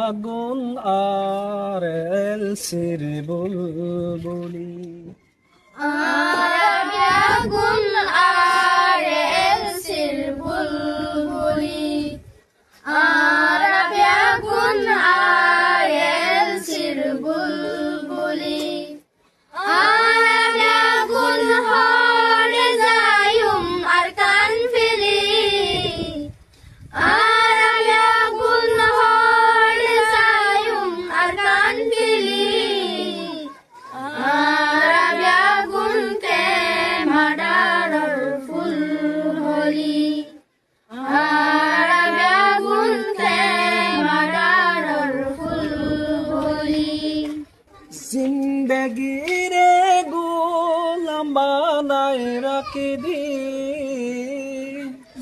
আগুন আর এলসির বুলবুলি আগুন আর এলসির বুলবুলি আগুন আর এলসির বুলবুলি আগুন হরে যায়ুম আর কান ফিলি আগুন হরে যায়ুম আর কান ফিলি আগুন কে মাডারর ফুল হলি আগুন কে মাডারর ফুল হলি জিন্দগি রে গোলাম বানায় রাখি দি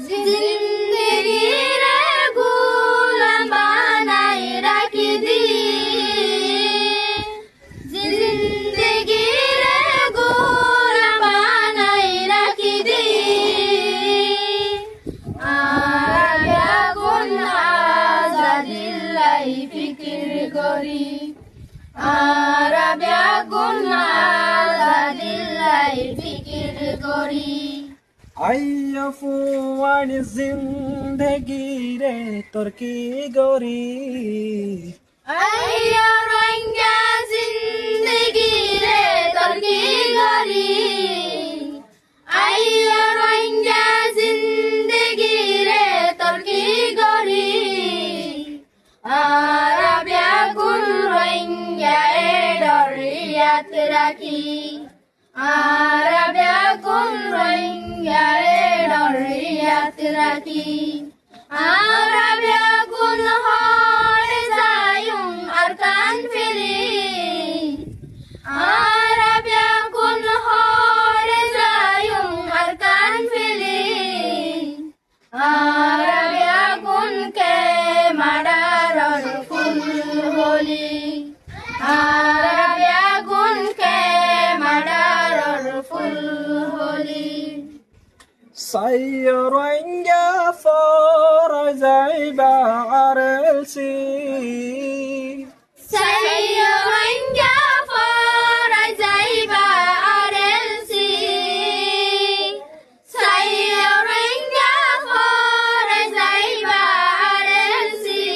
জিন্দগি রে গোলাম বানায় রাখি দি জিন্দগি রে গোলাম বানায় রাখি দি আগুন আজাদিল্লাই ফিকির করি আগুন আজাদিল্লাই ফিকির করি আইয়া ফুয়ানি জিন্দগি রে তোর কি গরি আইয়া রঙ্গা জিন্দগি রে তোর কি গরি আইয়া রঙ্গা জিন্দগি রে তোর কি গরি আগুন রঙ্গা ডরিয়াত রাখি আগুন রঙ্গা ডরিয়াত রাখি আগুন হরে যায়ুম আর কান ফিরি আগুন হরে যায়ুম আর কান ফিরি আগুন কে মাডারর ফুল হলি আগুন কে মাডারর ফুল হলি সাইরঙ্গা ফর যাইবা আর এলসি সাইরঙ্গা ফর যাইবা আর এলসি সাইরঙ্গা ফর যাইবা আর এলসি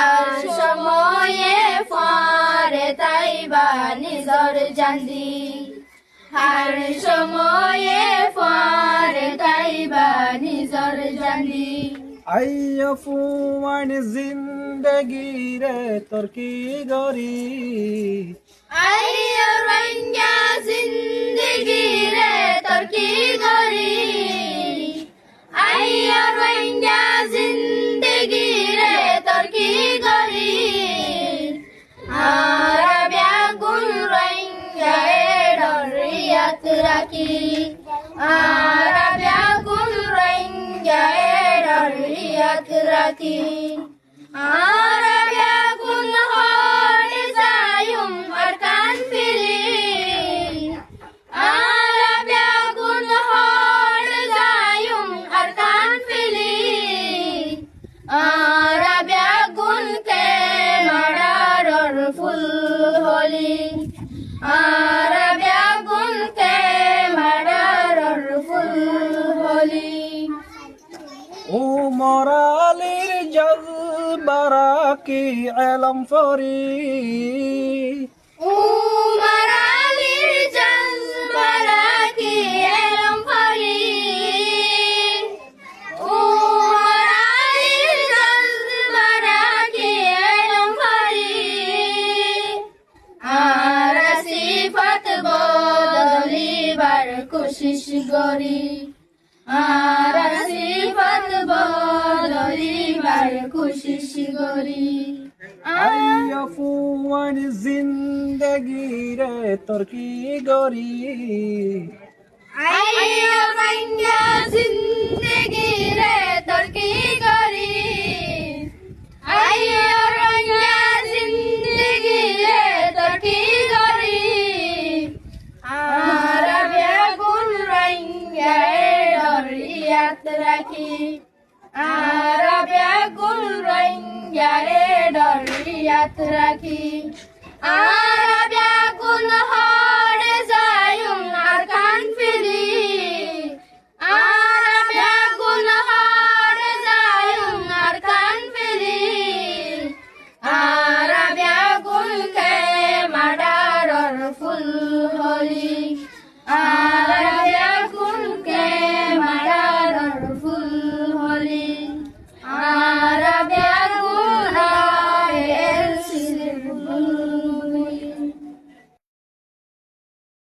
আর সময়ে ফরে তাইবা নিজর জান্দি আর সময়ে ফরে তাইবা নিজর জান্দি আইয়া ফুয়ানি জিন্দগি রে তোর কি গরি আইয়া রঙ্গা জিন্দগি রে তোর কি গরি আইয়া রঙ্গা জিন্দগি রে তোর কি গরি আগুন রঙ্গা ডরিয়াত রাখি আগুন রঙ্গা ডরিয়াত রাখি আগুন হরে যায়ুম আর কান ফিরি আগুন হরে যায়ুম আর কান ফিরি আগুন কে মাডারর ফুল হলি আগুন কে মাডারর ফুল হলি ও মরালির জলবারা কি এলম ফরি উমর আলীর জজবারা কি এলম ফরি উমর আলীর জজবারা কি এলম ফরি আর সিফাত বদলিবার কোশিশ করি আর সিফাত বদলিবার কোশিশ করি আইয়া ফুয়ানি জিন্দগি রে তোর কি গরি আইয়া রঙ্গা জিন্দগি রে তোর কি গরি আইয়া রঙ্গা জিন্দগি রে তোর কি গরি আগুন রঙ্গা ডরিয়াত রাখি আগুন রঙ্গা यारे डर याद राखी आरा व्याकुल हो